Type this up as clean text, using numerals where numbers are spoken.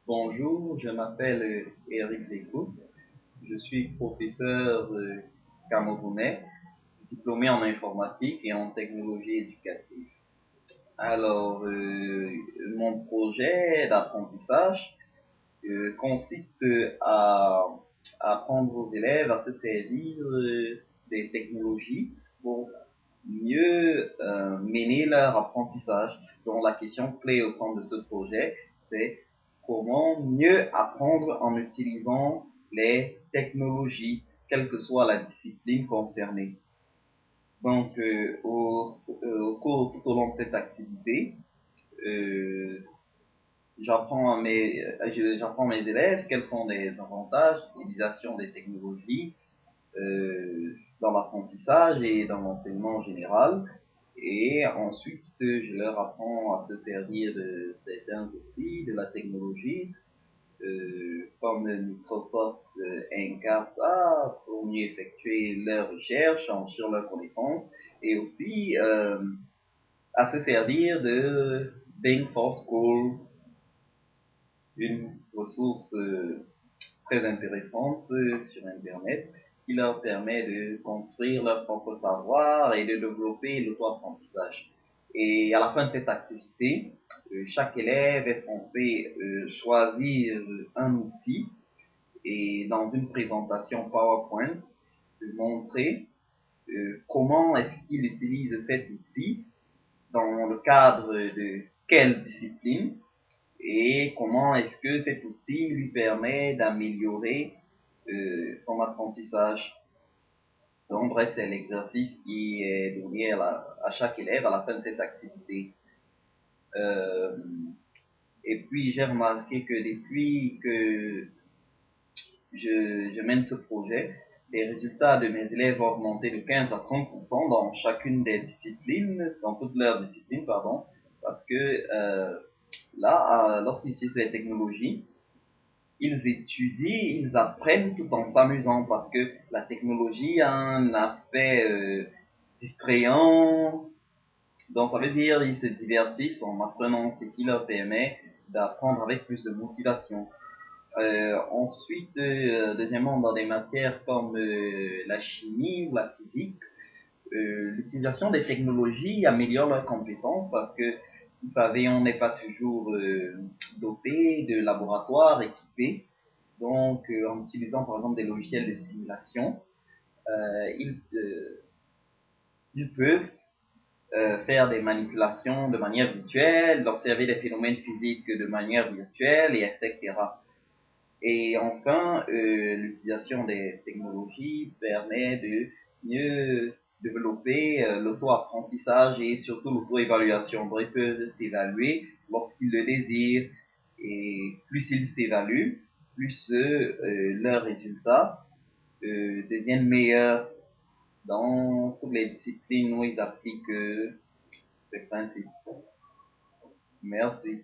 Bonjour, je m'appelle Eric Lecout. Je suis professeur camerounais, diplômé en informatique et en technologie éducative. Alors, mon projet d'apprentissage consiste à apprendre aux élèves à se servir des technologies pour mieux mener leur apprentissage. Donc la question clé au centre de ce projet, c'est comment mieux apprendre en utilisant les technologies, quelle que soit la discipline concernée. Donc tout au long de cette activité, euh, j'apprends à mes élèves quels sont les avantages d'utilisation des technologies dans l'apprentissage et dans l'enseignement en général. Et ensuite, je leur apprends à se servir de certains outils de la technologie, comme Microsoft Encarta, pour mieux effectuer leurs recherches, enrichir leurs connaissances, et aussi à se servir de Bing for School, une ressource très intéressante sur Internet qui leur permet de construire leur propre savoir et de développer l'auto-apprentissage. Et à la fin de cette activité, chaque élève est censé choisir un outil et dans une présentation PowerPoint, montrer comment est-ce qu'il utilise cet outil dans le cadre de quelle discipline et comment est-ce que cet outil lui permet d'améliorer son apprentissage. Donc, bref, c'est l'exercice qui est donné à chaque élève à la fin de cette activité. Euh, et puis, j'ai remarqué que depuis que je mène ce projet, les résultats de mes élèves ont augmenté de 15 à 30% dans chacune des disciplines, dans toutes leurs disciplines, pardon, parce que là, lorsqu'ils utilisent les technologies, ils étudient, ils apprennent tout en s'amusant parce que la technologie a un aspect distrayant. Donc ça veut dire ils se divertissent en apprenant, ce qui leur permet d'apprendre avec plus de motivation. Ensuite, deuxièmement, dans des matières comme la chimie ou la physique, l'utilisation des technologies améliore leurs compétences parce que, vous savez, on n'est pas toujours doté de laboratoires équipés. Donc, en utilisant par exemple des logiciels de simulation, ils peuvent faire des manipulations de manière virtuelle, observer des phénomènes physiques de manière virtuelle, et etc. Et enfin, l'utilisation des technologies permet de mieux développer l'auto-apprentissage et surtout l'auto-évaluation. Donc, ils peuvent s'évaluer lorsqu'ils le désirent. Et plus ils s'évaluent, plus leurs résultats deviennent meilleurs dans toutes les disciplines où ils appliquent ces principes. Merci.